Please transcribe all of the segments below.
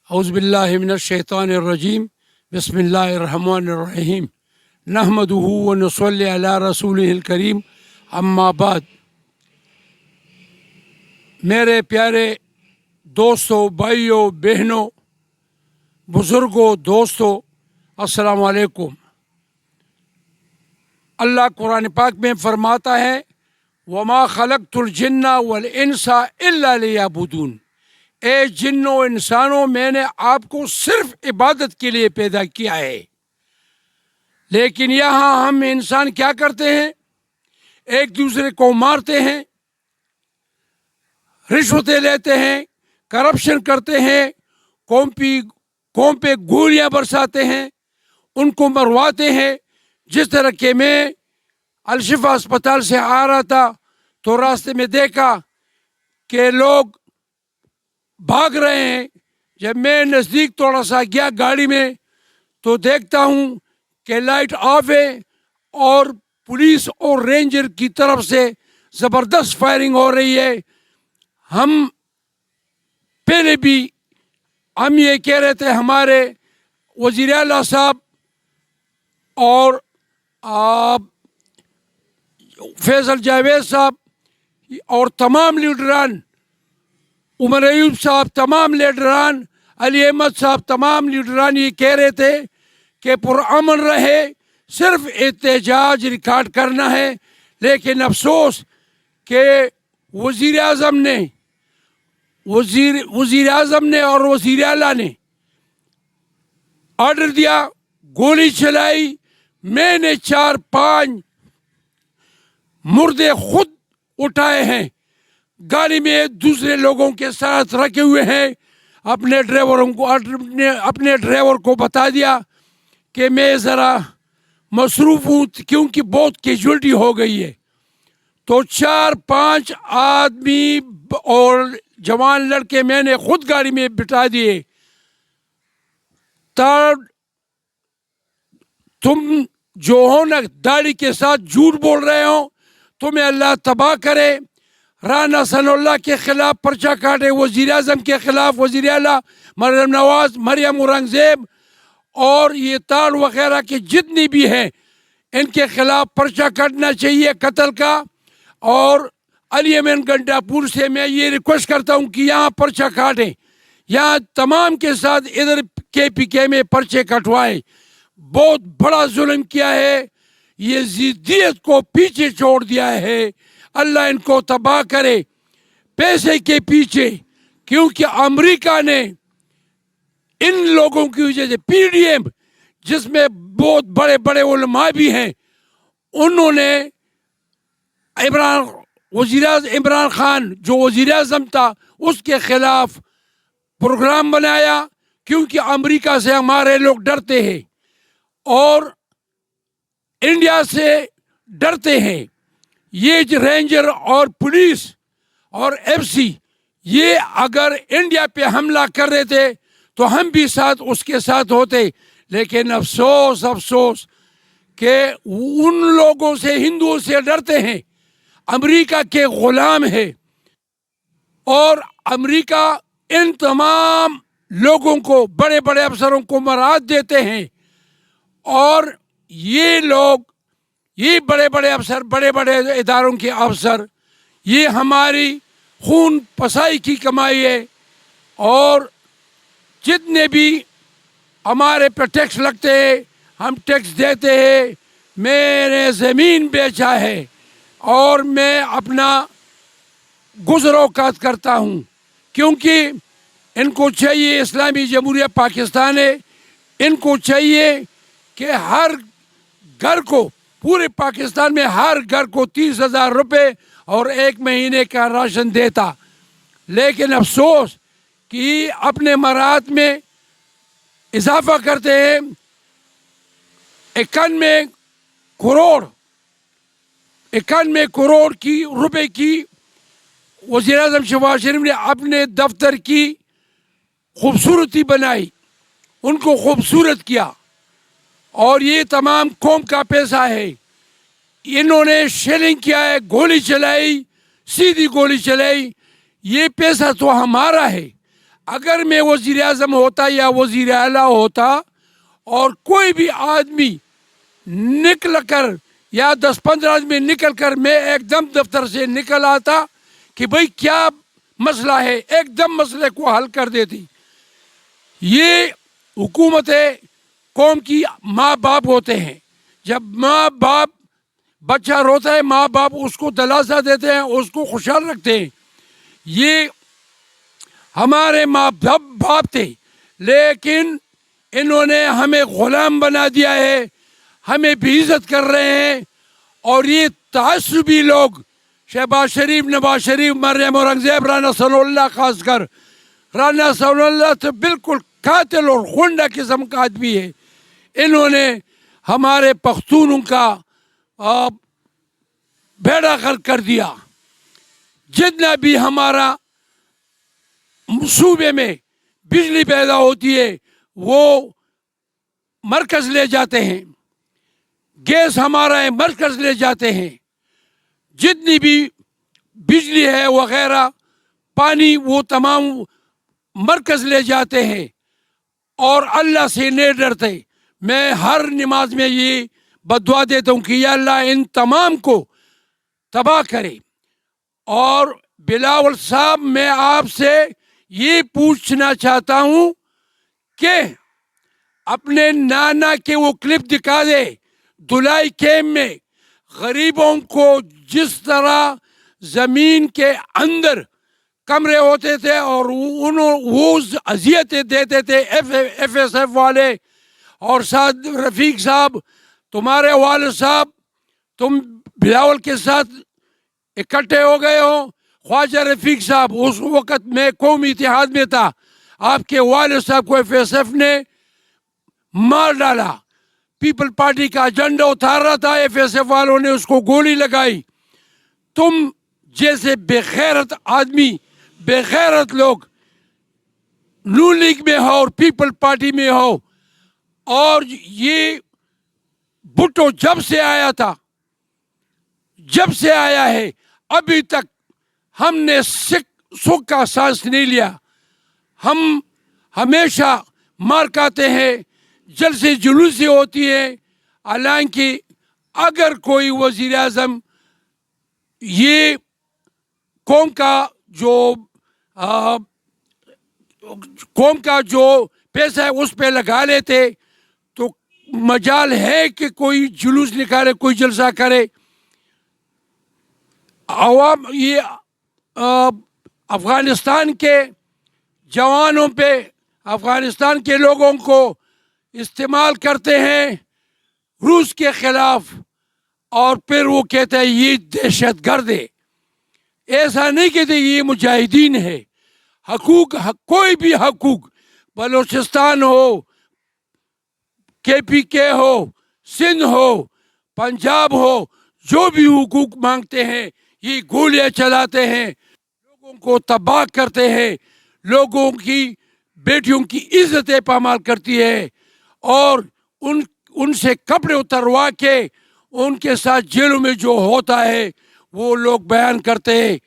اعوذ باللہ من الشیطان الرجیم بسم اللہ الرحمن الرحیم نحمدہ ونصلی علی رسولہ الکریم اما بعد۔ میرے پیارے دوستوں، بھائیوں، بہنوں، بزرگوں، دوستوں، السلام علیکم۔ اللہ قرآن پاک میں فرماتا ہے وما خلقت الجن والانس الا لیعبدون، اے جنوں انسانوں، میں نے آپ کو صرف عبادت کے لیے پیدا کیا ہے۔ لیکن یہاں ہم انسان کیا کرتے ہیں؟ ایک دوسرے کو مارتے ہیں، رشوتیں لیتے ہیں، کرپشن کرتے ہیں، قوم پہ گولیاں برساتے ہیں، ان کو مرواتے ہیں۔ جس طرح کہ میں الشفا اسپتال سے آ رہا تھا تو راستے میں دیکھا کہ لوگ بھاگ رہے ہیں۔ جب میں نزدیک تھوڑا سا گیا گاڑی میں تو دیکھتا ہوں کہ لائٹ آف ہے اور پولیس اور رینجر کی طرف سے زبردست فائرنگ ہو رہی ہے۔ ہم پہلے بھی ہم یہ کہہ رہے تھے، ہمارے وزیر اعلیٰ صاحب اور فیصل جاوید صاحب اور تمام لیڈران، عمر ایوب صاحب، تمام لیڈران، علی احمد صاحب، تمام لیڈران یہ کہہ رہے تھے کہ پرامن رہے، صرف احتجاج ریکارڈ کرنا ہے۔ لیکن افسوس کہ وزیر اعظم نے اور وزیر اعلیٰ نے آرڈر دیا، گولی چلائی۔ میں نے 4-5 مردے خود اٹھائے ہیں، گاڑی میں دوسرے لوگوں کے ساتھ رکھے ہوئے ہیں۔ اپنے ڈرائیور کو بتا دیا کہ میں ذرا مصروف ہوں کیونکہ بہت کیجولٹی ہو گئی ہے۔ تو 4-5 آدمی اور جوان لڑکے میں نے خود گاڑی میں بٹھا دیے۔ تم جو ہو نا داڑھی کے ساتھ جھوٹ بول رہے ہو، تمہیں اللہ تباہ کرے۔ رانا ثناء اللہ کے خلاف پرچہ کاٹے، وزیر اعظم کے خلاف، وزیر اعلیٰ مریم نواز، مریم اورنگزیب اور یہ تاڑ وغیرہ کے جتنی بھی ہیں، ان کے خلاف پرچہ کاٹنا چاہیے قتل کا۔ اور علی امین گنڈا پور سے میں یہ ریکویسٹ کرتا ہوں کہ یہاں پرچہ کاٹیں، یہاں تمام کے ساتھ ادھر KPK میں پرچے کٹوائیں۔ بہت بڑا ظلم کیا ہے، یہ یزیدیت کو پیچھے چھوڑ دیا ہے۔ اللہ ان کو تباہ کرے پیسے کے پیچھے، کیونکہ امریکہ نے ان لوگوں کی وجہ سے PDM، جس میں بہت بڑے بڑے علماء بھی ہیں، انہوں نے عمران خان جو وزیر اعظم تھا اس کے خلاف پروگرام بنایا، کیونکہ امریکہ سے ہمارے لوگ ڈرتے ہیں اور انڈیا سے ڈرتے ہیں۔ یہ رینجر اور پولیس اور FC یہ اگر انڈیا پہ حملہ کر رہے تھے تو ہم بھی اس کے ساتھ ہوتے۔ لیکن افسوس کہ ان لوگوں سے، ہندوؤں سے ڈرتے ہیں، امریکہ کے غلام ہے، اور امریکہ ان تمام لوگوں کو، بڑے بڑے افسروں کو مراد دیتے ہیں۔ اور یہ لوگ، یہ بڑے بڑے افسر، بڑے بڑے اداروں کے افسر، یہ ہماری خون پسائی کی کمائی ہے۔ اور جتنے بھی ہمارے پہ ٹیکس لگتے ہیں ہم ٹیکس دیتے ہیں۔ میں نے زمین بیچا ہے اور میں اپنا گزر اوقات کرتا ہوں، کیونکہ ان کو چاہیے، اسلامی جمہوریہ پاکستان ہے، ان کو چاہیے کہ ہر گھر کو، پورے پاکستان میں ہر گھر کو 30,000 روپے اور 1 مہینے کا راشن دیتا۔ لیکن افسوس کہ اپنے مراد میں اضافہ کرتے ہیں۔ 91 کروڑ کی روپے کی وزیر اعظم شہباز شریف نے اپنے دفتر کی خوبصورتی بنائی، ان کو خوبصورت کیا، اور یہ تمام قوم کا پیسہ ہے۔ انہوں نے شیلنگ کیا ہے، گولی چلائی، سیدھی گولی چلائی۔ یہ پیسہ تو ہمارا ہے، اگر میں وزیر اعظم ہوتا یا وزیر اعلیٰ ہوتا اور کوئی بھی آدمی نکل کر یا 10-15 آدمی نکل کر میں ایک دم دفتر سے نکل آتا کہ بھئی کیا مسئلہ ہے، ایک دم مسئلے کو حل کر دیتی. یہ حکومت قوم کی ماں باپ ہوتے ہیں. جب ماں باپ بچہ روتا ہے ماں باپ اس کو دلاسا دیتے ہیں، اس کو خوشحال رکھتے ہیں. یہ ہمارے ماں باپ تھے، لیکن انہوں نے ہمیں غلام بنا دیا ہے، ہمیں بے عزت کر رہے ہیں. اور یہ تعصبی لوگ شہباز شریف، نواز شریف، مریم اورنگزیب، رانا ثناء اللہ، خاص کر رانا ثناء اللہ تو بالکل قاتل اور خونڈا قسم کا آدمی ہے. انہوں نے ہمارے پختونوں کا بیڑا غرق کر دیا. جتنا بھی ہمارا صوبے میں بجلی پیدا ہوتی ہے وہ مرکز لے جاتے ہیں، گیس ہمارا ہے مرکز لے جاتے ہیں. جتنی بھی بجلی ہے وغیرہ پانی وہ تمام مرکز لے جاتے ہیں اور اللہ سے نہیں ڈرتے. میں ہر نماز میں یہ بدعا دیتا ہوں کہ یا اللہ ان تمام کو تباہ کرے. اور بلاول صاحب میں آپ سے یہ پوچھنا چاہتا ہوں کہ اپنے نانا کے وہ کلپ دکھا دے دلائی کیمپ میں غریبوں کو جس طرح زمین کے اندر کمرے ہوتے تھے اور وہ اذیتیں دیتے تھے ایف ایس ایف والے. اور ساتھ رفیق صاحب، تمہارے والد صاحب، تم بلاول کے ساتھ اکٹھے ہو گئے ہو. خواجہ رفیق صاحب اس وقت میں قومی اتحاد میں تھا، آپ کے والد صاحب کو ایف ایس ایف نے مار ڈالا. پیپل پارٹی کا ایجنڈا اتار رہا تھا، ایف ایس ایف والوں نے اس کو گولی لگائی. تم جیسے بے غیرت آدمی، بے غیرت لوگ نون لیگ میں ہو اور پیپل پارٹی میں ہو. اور یہ بھٹو جب سے آیا تھا، جب سے آیا ہے ابھی تک ہم نے سکھ کا سانس نہیں لیا. ہم ہمیشہ مار کھاتے ہیں، جلسے جلوسیں ہوتی ہے. حالانکہ اگر کوئی وزیر اعظم یہ قوم کا جو پیسہ ہے اس پہ لگا لیتے تو مجال ہے کہ کوئی جلوس نکالے، کوئی جلسہ کرے. عوام یہ افغانستان کے جوانوں پہ، افغانستان کے لوگوں کو استعمال کرتے ہیں روس کے خلاف، اور پھر وہ کہتے ہیں یہ دہشت گرد ہے. ایسا نہیں کہتے یہ مجاہدین ہے. حقوق کوئی بھی حقوق، بلوچستان ہو، کے پی کے ہو، سندھ ہو، پنجاب ہو، جو بھی حقوق مانگتے ہیں یہ گولیاں چلاتے ہیں، لوگوں کو تباہ کرتے ہیں، لوگوں کی بیٹیوں کی عزتیں پامال کرتی ہے. اور ان سے کپڑے اتروا کے ان کے ساتھ جیلوں میں جو ہوتا ہے وہ لوگ بیان کرتے ہیں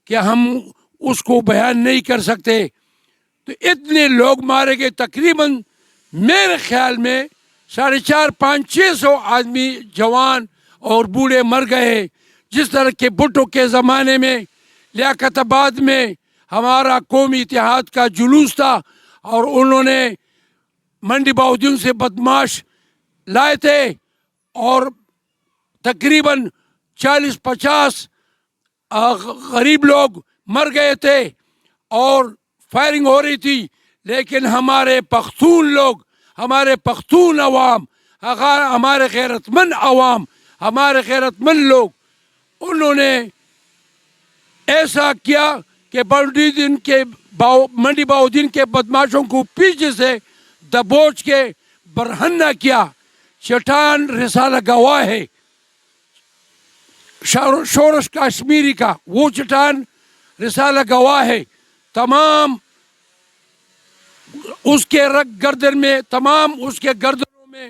کہ ہم اس کو بیان نہیں کر سکتے. تو اتنے لوگ مارے گئے، تقریباً میرے خیال میں 450-500-600 آدمی جوان اور بوڑھے مر گئے. جس طرح کے بھٹو کے زمانے میں لیاقت آباد میں ہمارا قومی اتحاد کا جلوس تھا اور انہوں نے منڈی باؤدین سے بدماش لائے تھے اور تقریباً 40-50 غریب لوگ مر گئے تھے اور فائرنگ ہو رہی تھی. لیکن ہمارے پختون لوگ، ہمارے پختون عوام، ہمارے غیرت مند عوام، ہمارے غیرت مند لوگ، انہوں نے ایسا کیا کہ منڈی باؤدین کے بدماشوں کو پیچھے سے دبوچ کے برہنہ کیا. چٹان رسالہ گواہ ہے شورش کشمیری کا، وہ چٹان رسالہ گواہ ہے. تمام اس کے گردن میں، تمام اس کے گردنوں میں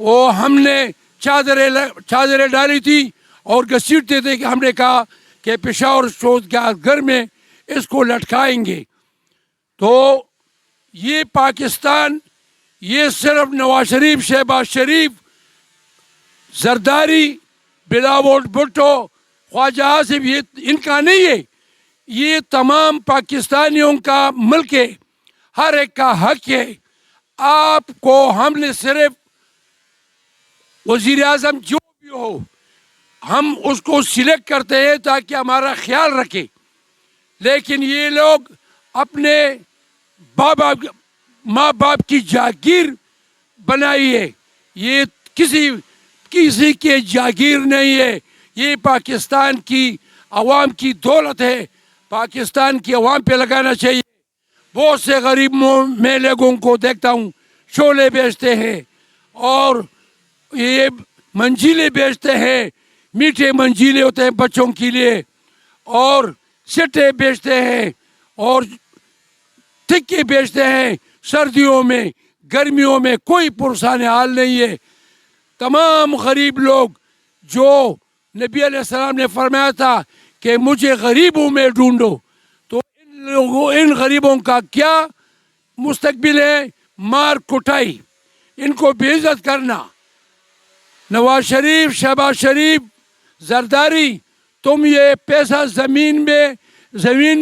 وہ ہم نے چادریں ڈالی تھی اور گھسیٹتے تھے کہ ہم نے کہا کہ پشاور شودگاہ گھر میں اس کو لٹکائیں گے. تو یہ پاکستان، یہ صرف نواز شریف، شہباز شریف، زرداری، بلاول بھٹو، خواجہ آصف، یہ ان کا نہیں ہے، یہ تمام پاکستانیوں کا ملک ہے، ہر ایک کا حق ہے۔ آپ کو ہم نے صرف وزیر اعظم جو بھی ہو ہم اس کو سلیکٹ کرتے ہیں تاکہ ہمارا خیال رکھے، لیکن یہ لوگ اپنے ماں باپ کی جاگیر بنائی ہے، یہ کسی کے جاگیر نہیں ہے، یہ پاکستان کی عوام کی دولت ہے، پاکستان کی عوام پہ لگانا چاہیے۔ بہت سے غریب میں لوگوں کو دیکھتا ہوں شولے بیچتے ہیں اور یہ منجیلے بیچتے ہیں، میٹھے منجیلے ہوتے ہیں بچوں کے لیے، اور سٹے بیچتے ہیں اور ٹکے بیچتے ہیں۔ سردیوں میں، گرمیوں میں کوئی پرسان حال نہیں ہے۔ تمام غریب لوگ جو نبی علیہ السلام نے فرمایا تھا کہ مجھے غریبوں میں ڈھونڈو، تو ان غریبوں کا کیا مستقبل ہے؟ مار کٹائی، ان کو بے عزت کرنا۔ نواز شریف، شہباز شریف، زرداری، تم یہ پیسہ زمین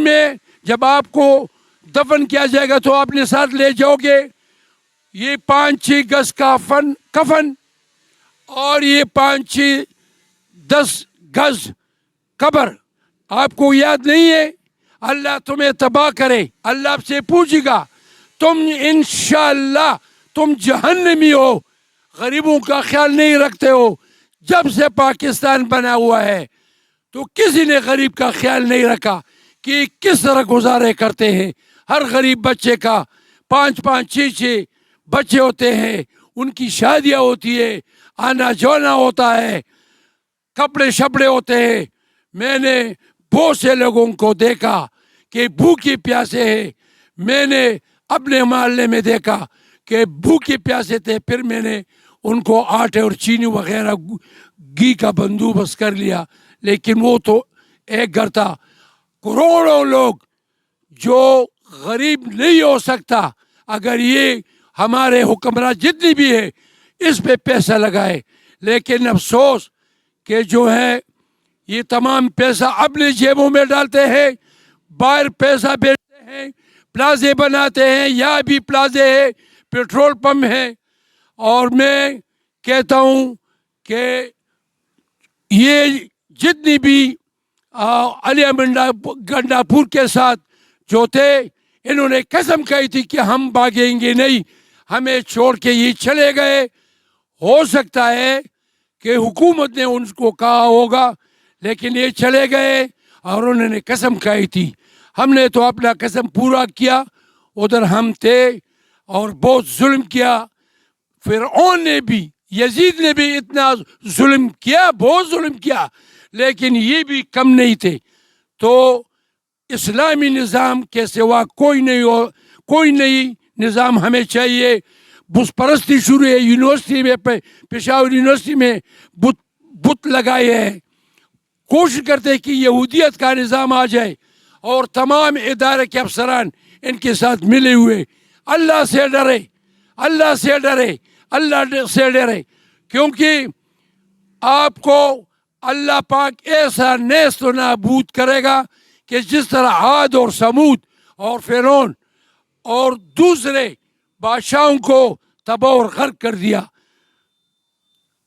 میں جب آپ کو دفن کیا جائے گا تو اپنے ساتھ لے جاؤ گے، یہ 5-6 گز کا کفن اور یہ 5-10 گز قبر، آپ کو یاد نہیں ہے؟ اللہ تمہیں تباہ کرے، اللہ آپ سے پوچھے گا، تم انشاءاللہ تم جہنمی ہو، غریبوں کا خیال نہیں رکھتے ہو۔ جب سے پاکستان بنا ہوا ہے تو کسی نے غریب کا خیال نہیں رکھا کہ کس طرح گزارے کرتے ہیں۔ ہر غریب بچے کا 5-5 6 بچے ہوتے ہیں، ان کی شادیاں ہوتی ہے، آنا جانا ہوتا ہے، کپڑے شپڑے ہوتے ہیں۔ میں نے بہت سے لوگوں کو دیکھا کہ بھوکے پیاسے ہیں، میں نے اپنے محلے میں دیکھا کہ بھوکے پیاسے تھے، پھر میں نے ان کو آٹے اور چینی وغیرہ گھی کا بندوبست کر لیا، لیکن وہ تو ایک گھر تھا۔ کروڑوں لوگ جو غریب نہیں ہو سکتا، اگر یہ ہمارے حکمراں جتنی بھی ہے اس پہ پیسہ لگائے، لیکن افسوس کہ جو ہے یہ تمام پیسہ اپنے جیبوں میں ڈالتے ہیں، باہر پیسہ بیچتے ہیں، پلازے بناتے ہیں، یا بھی پلازے ہے، پیٹرول پمپ ہے۔ اور میں کہتا ہوں کہ یہ جتنی بھی علی گنڈا پور کے ساتھ جو تھے، انہوں نے قسم کہی تھی کہ ہم بھاگیں گے نہیں، ہمیں چھوڑ کے یہ چلے گئے۔ ہو سکتا ہے کہ حکومت نے ان کو کہا ہوگا، لیکن یہ چلے گئے اور انہوں نے قسم کھائی تھی۔ ہم نے تو اپنا قسم پورا کیا، ادھر ہم تھے اور بہت ظلم کیا۔ فرعون نے بھی، یزید نے بھی اتنا ظلم کیا، بہت ظلم کیا، لیکن یہ بھی کم نہیں تھے۔ تو اسلامی نظام کے سوا کوئی نہیں نظام ہمیں چاہیے۔ بت پرستی شروع ہے یونیورسٹی میں، پشاور یونیورسٹی میں بت لگائے ہیں، کوشش کرتے کہ یہودیت کا نظام آ جائے، اور تمام ادارے کے افسران ان کے ساتھ ملے ہوئے۔ اللہ سے ڈرے، اللہ سے ڈرے، اللہ سے ڈرے، کیونکہ آپ کو اللہ پاک ایسا نیست و نابود کرے گا کہ جس طرح عاد اور سمود اور فرعون اور دوسرے بادشاہوں کو تباہ اور غرق کر دیا۔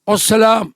والسلام۔